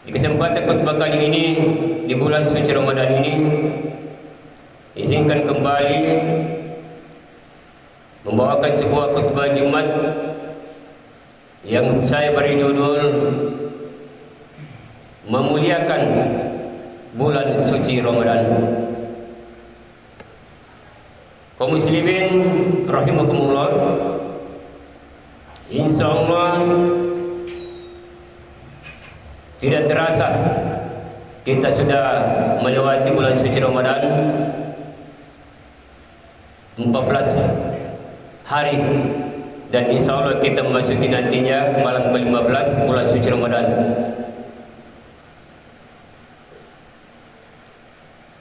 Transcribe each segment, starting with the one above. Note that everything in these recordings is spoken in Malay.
Di kesempatan khutbah kali ini di bulan suci Ramadan ini, izinkan kembali membawakan sebuah khutbah Jumat yang saya beri judul memuliakan bulan suci Ramadan. Kaum muslimin rahimakumullah, insyaallah tidak terasa kita sudah melewati bulan suci Ramadan 14 hari, dan insya Allah kita memasuki nantinya malam ke-15 bulan suci Ramadan.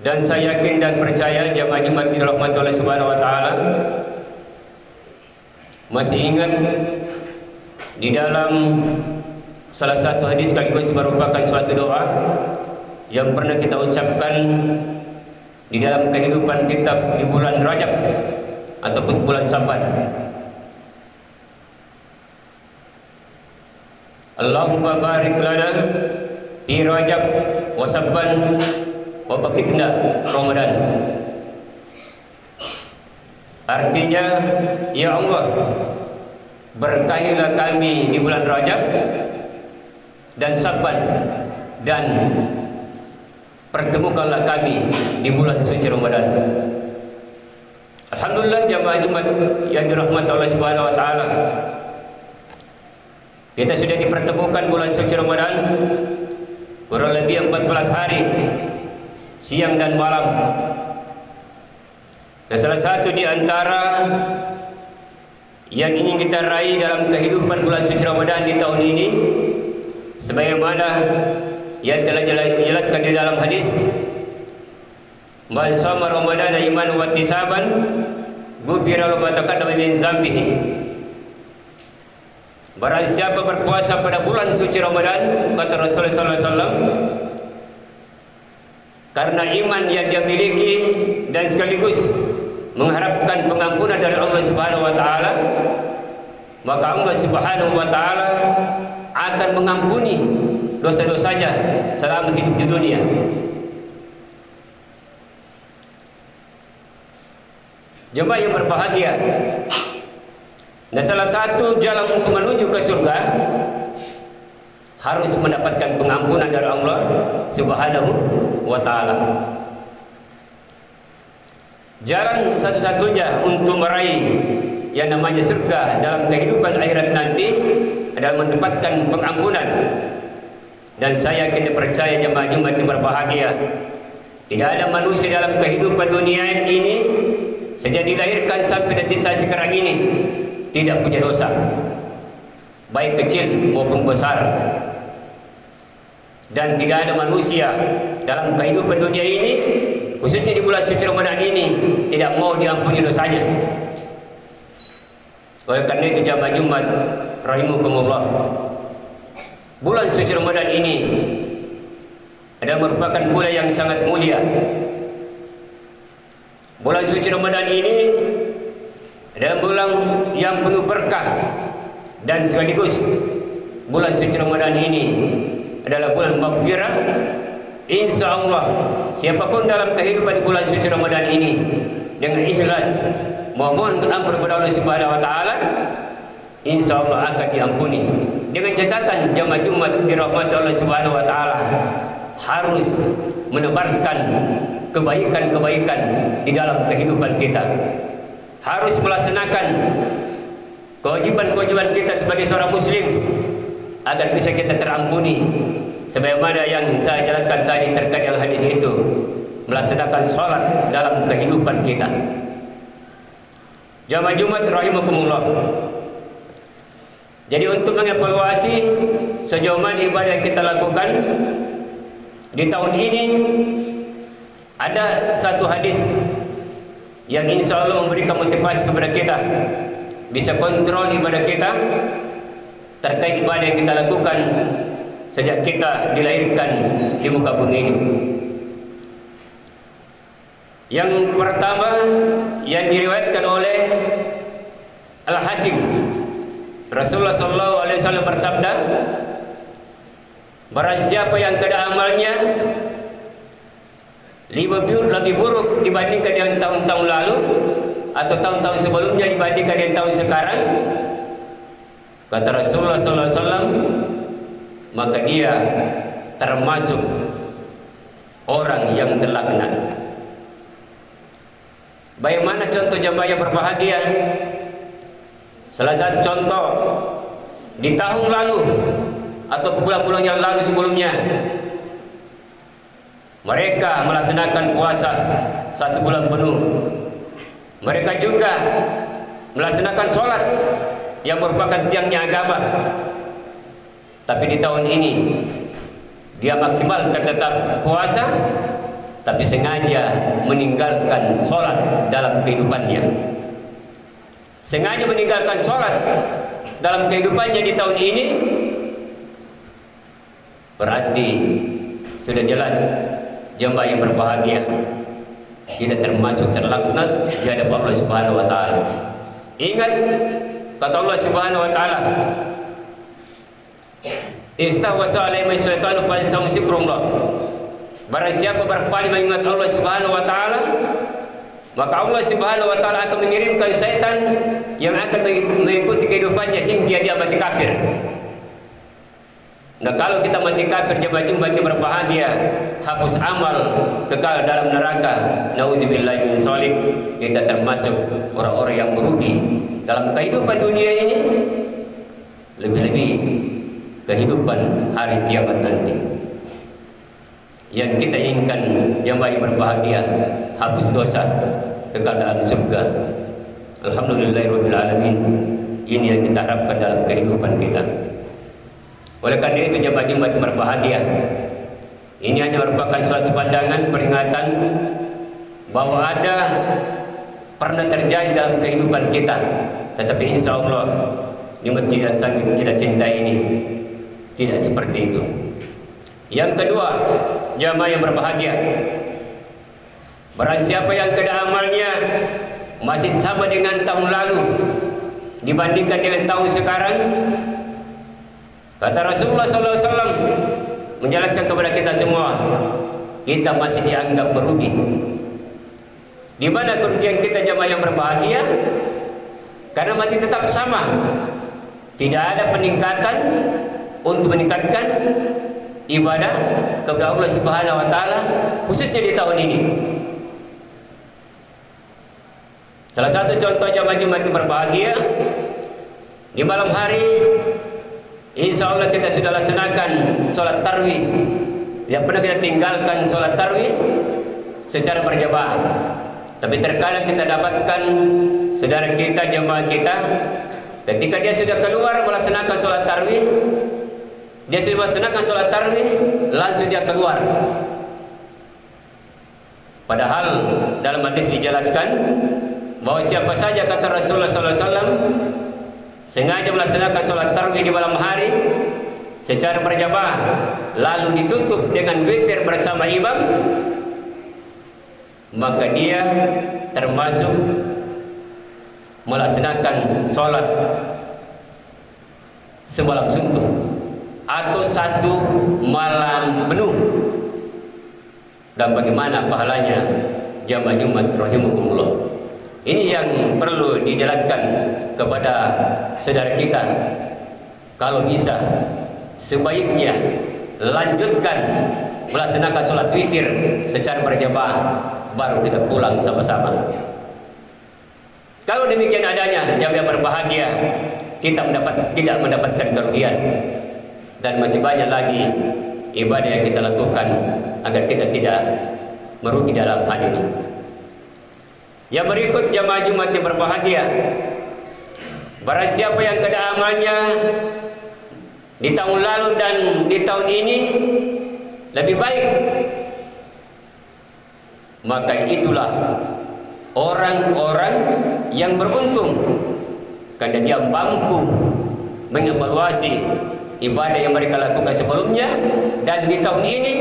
Dan saya yakin dan percaya jamaah Jumat dirahmati oleh Subhanahu wa taala masih ingat di dalam salah satu hadis sekaligus merupakan suatu doa yang pernah kita ucapkan di dalam kehidupan kita di bulan Rajab ataupun bulan Saban. Allahumma barik lana fi Rajab wa Saban wa baghfirna Ramadan. Artinya, ya Allah, berkahilah kami di bulan Rajab dan Saban, dan pertemukanlah kami di bulan suci Ramadan. Alhamdulillah jamaah Jumat yang dirahmati Allah Subhanahu wa taala, kita sudah dipertemukan bulan suci Ramadan kurang lebih 14 hari, siang dan malam. Dan salah satu di antara yang ingin kita raih dalam kehidupan bulan suci Ramadan di tahun ini, sebagaimana yang telah dijelaskan di dalam hadis, man shoma Ramadana imanan wa ihtisaban ghufira lahu ma taqaddama min dzambihi. Barang siapa berpuasa pada bulan suci Ramadan, kata Rasulullah SAW, karena iman yang dia miliki dan sekaligus mengharapkan pengampunan dari Allah Subhanahu wa taala, maka Allah Subhanahu wa taala akan mengampuni dosa-dosanya selama hidup di dunia. Jemaah yang berbahagia, dan salah satu jalan untuk menuju ke surga harus mendapatkan pengampunan dari Allah Subhanahu wa taala. Jalan satu-satunya untuk meraih yang namanya surga dalam kehidupan akhirat nanti adalah mendapatkan pengampunan. Dan saya yakin dan percaya jemaah Jumat yang berbahagia, tidak ada manusia dalam kehidupan dunia ini sejak dilahirkan sampai detik saya sekarang ini tidak punya dosa, baik kecil maupun besar. Dan tidak ada manusia dalam kehidupan dunia ini, khususnya di bulan suci Ramadan ini, tidak mau diampuni dosanya. Oleh karena itu jamaah Jumat rahimakumullah, bulan suci Ramadan ini adalah merupakan bulan yang sangat mulia. Bulan suci Ramadan ini adalah bulan yang penuh berkah, dan sekaligus bulan suci Ramadan ini adalah bulan maghfirah. Insya Allah siapapun dalam kehidupan bulan suci Ramadan ini dengan ikhlas memohon ampun kepada Allah Subhanahu wa taala, insya Allah akan diampuni. Dengan catatan jamaah Jumat dirahmati Allah Subhanahu wa taala harus menebarkan kebaikan-kebaikan di dalam kehidupan kita, harus melaksanakan kewajiban-kewajiban kita sebagai seorang muslim agar bisa kita terampuni, sebagaimana yang saya jelaskan tadi terkait dengan hadis itu, melaksanakan sholat dalam kehidupan kita. Jamaah Jumat rahimakumullah, jadi untuk mengevaluasi sejauh mana ibadah yang kita lakukan di tahun ini, ada satu hadis yang insya Allah memberikan motivasi kepada kita bisa kontrol ibadah kita terkait ibadah yang kita lakukan sejak kita dilahirkan di muka bumi ini. Yang pertama yang diriwayatkan oleh Al-Hakim, Rasulullah SAW bersabda, Barang siapa yang keadaan amalnya lebih buruk dibandingkan dengan tahun-tahun lalu atau tahun-tahun sebelumnya dibandingkan dengan tahun sekarang, kata Rasulullah SAW, maka dia termasuk orang yang terlaknat. Bagaimana contoh jamaah yang berbahagia? Salah satu contoh di tahun lalu atau bulan-bulan yang lalu sebelumnya, mereka melaksanakan puasa 1 bulan penuh. Mereka juga melaksanakan sholat yang merupakan tiangnya agama. Tapi di tahun ini dia maksimalkan tetap puasa, tapi sengaja meninggalkan sholat dalam kehidupannya. Sengaja meninggalkan sholat dalam kehidupannya di tahun ini, berarti sudah jelas jemaah yang berbahagia, kita termasuk terlaknat di hadapan Allah Subhanahu wa taala. Ingat kata Allah Subhanahu wa taala, "Istawasa alaihi syaitanu fansam zikrullah." Barang siapa berpaling mengingat Allah Subhanahu wa taala, maka Allah Subhanahu wa taala akan mengirimkan syaitan yang akan mengikuti kehidupannya hingga dia mati kafir. Nah, kalau kita mati kafir, jemaah mati berbahagia, hapus amal, kekal dalam neraka. Nauzubillahi min dzalik. Kita termasuk orang-orang yang merugi dalam kehidupan dunia ini, lebih-lebih kehidupan hari kiamat nanti. Yang kita inginkan jemaah berbahagia, hapus dosa, kekal dalam surga. Alhamdulillahirabbil alamin. Ini yang kita harapkan dalam kehidupan kita. Oleh karena itu jemaah Jumat berbahagia, ini hanya merupakan suatu pandangan peringatan bahwa ada pernah terjadi dalam kehidupan kita, tetapi insya Allah di masjid yang sangat kita cintai ini tidak seperti itu. Yang kedua, jemaah yang berbahagia, barang siapa yang keadaan amalnya masih sama dengan tahun lalu dibandingkan dengan tahun sekarang, kata Rasulullah SAW menjelaskan kepada kita semua, kita masih dianggap merugi. Di mana kerugian kita jemaah yang berbahagia? Karena masih tetap sama, tidak ada peningkatan untuk meningkatkan ibadah kepada Allah Subhanahu wa taala, khususnya di tahun ini. Salah satu contoh jemaah Jumat yang berbahagia, di malam hari insya Allah kita sudah laksanakan sholat tarawih. Tidak pernah kita tinggalkan sholat tarawih secara berjamaah. Tapi terkadang kita dapatkan saudara kita, jemaah kita, ketika dia sudah keluar melaksanakan sholat tarawih, dia sudah melaksanakan sholat tarawih, langsung dia keluar. Padahal dalam hadis dijelaskan bahwa siapa saja, kata Rasulullah SAW, sengaja melaksanakan sholat tarawih di malam hari secara berjamaah, lalu ditutup dengan witir bersama imam, maka dia termasuk melaksanakan sholat semalam suntuk atau 1 malam penuh. Dan bagaimana pahalanya jamaah Jumat rahimakumullah. Ini yang perlu dijelaskan kepada saudara kita. Kalau bisa, sebaiknya lanjutkan melaksanakan sholat witir secara berjamaah, baru kita pulang sama-sama. Kalau demikian adanya jamaah berbahagia, kita tidak mendapatkan kerugian, dan masih banyak lagi ibadah yang kita lakukan agar kita tidak merugi dalam hal ini. Yang berikut jamaah Jumat yang berbahagia, barang siapa yang keadaannya di tahun lalu dan di tahun ini lebih baik, maka itulah orang-orang yang beruntung, karena dia mampu mengevaluasi ibadah yang mereka lakukan sebelumnya, dan di tahun ini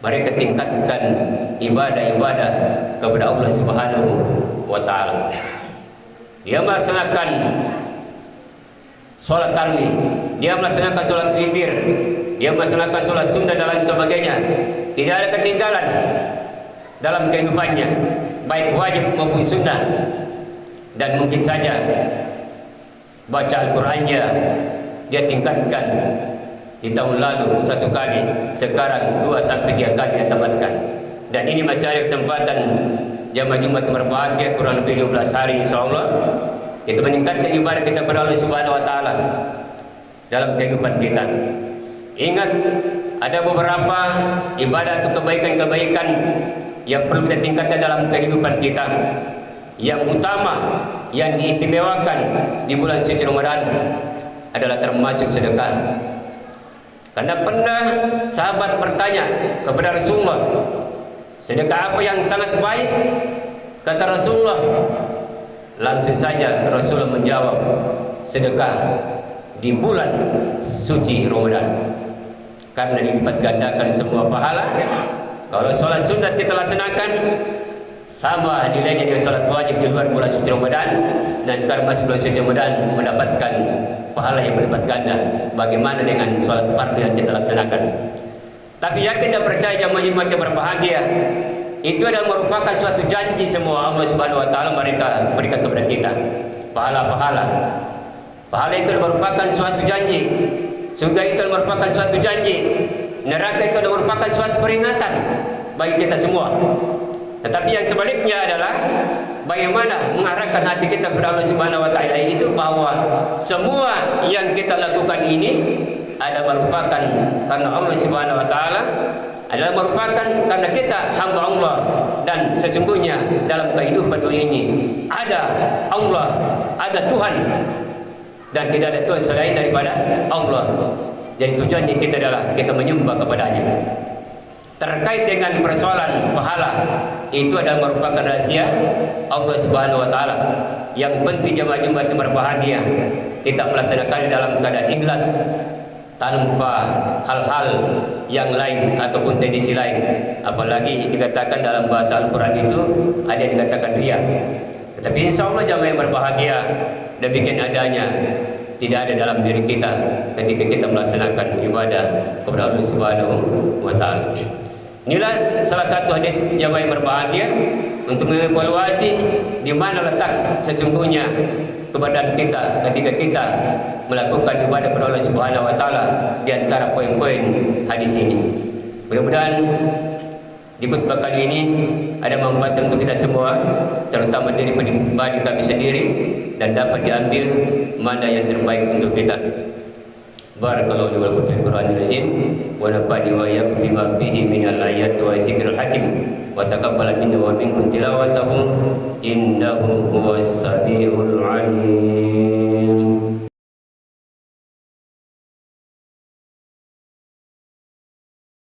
mereka tingkatkan ibadah-ibadah kepada Allah Subhanahu wa taala. Dia melaksanakan sholat tarawih, dia melaksanakan sholat witir, dia melaksanakan solat sunnah dan lain sebagainya, tidak ada ketinggalan dalam kehidupannya, baik wajib maupun sunnah. Dan mungkin saja baca Al-Qurannya dia tingkatkan di tahun lalu 1 kali, sekarang 2 sampai 3 kali dia tamatkan. Dan ini masih ada kesempatan jamaah Jumat berbahagia kurang lebih 15 hari, insyaallah kita meningkatkan ibadah kita kepada Allah Subhanahu wa taala dalam kehidupan kita. Ingat, ada beberapa ibadah atau kebaikan-kebaikan yang perlu kita tingkatkan dalam kehidupan kita. Yang utama, yang diistimewakan di bulan suci Ramadan adalah termasuk sedekah. Karena pernah sahabat bertanya kepada Rasulullah, sedekah apa yang sangat baik? Kata Rasulullah. Langsung saja Rasulullah menjawab, sedekah di bulan suci Ramadan. Karena dilipat gandakan semua pahala. Kalau sholat sunat kita laksanakan, sama nilainya dengan sholat wajib di luar bulan suci Ramadan. Dan sekarang masih bulan suci Ramadan mendapatkan pahala yang berlipat ganda. Bagaimana dengan sholat fardu yang kita laksanakan? Tapi yakin dan percaya jamaah Jumat yang berbahagia, itu adalah merupakan suatu janji semua Allah Subhanahu wa taala mereka berikan kepada kita. Pahala-pahala. Pahala itu merupakan suatu janji. Surga itu merupakan suatu janji. Neraka itu merupakan suatu peringatan bagi kita semua. Tetapi yang sebaliknya adalah bagaimana mengarahkan hati kita kepada Allah Subhanahu wa taala, itu bahwa semua yang kita lakukan ini adalah merupakan karena Allah Subhanahu wa taala, adalah merupakan karena kita hamba Allah. Dan sesungguhnya dalam kehidupan dunia ini ada Allah, ada Tuhan, dan tidak ada Tuhan selain daripada Allah. Jadi tujuannya kita adalah kita menyembah kepadanya. Terkait dengan persoalan pahala, itu adalah merupakan rahasia Allah Subhanahu wa taala. Yang penting jemaah Jumat itu berbahagia, kita melaksanakan dalam keadaan ikhlas, tanpa hal-hal yang lain ataupun tradisi lain. Apalagi dikatakan dalam bahasa Al-Quran itu ada yang dikatakan riya. Tetapi insya Allah jamaah yang berbahagia, demikian adanya tidak ada dalam diri kita ketika kita melaksanakan ibadah kepada Allah Subhanahu wa taala. Inilah salah satu hadis jamaah yang berbahagia untuk mengevaluasi di mana letak sesungguhnya keberadaan kita ketika kita melakukan ibadah kepada Allah Subhanahu wa taala di antara poin-poin hadis ini. Mudah-mudahan di khutbah kali ini ada manfaat untuk kita semua, terutama diri pribadi kami sendiri, dan dapat diambil mana yang terbaik untuk kita. Barakallahu li wa lakum fil Qur'anil azim wa nafa'ani wa iyyakum bima fihi minal ayati wa zikril hakim wa taqabbal minna wa minkum tilawatahu innahu huwas samiul alim.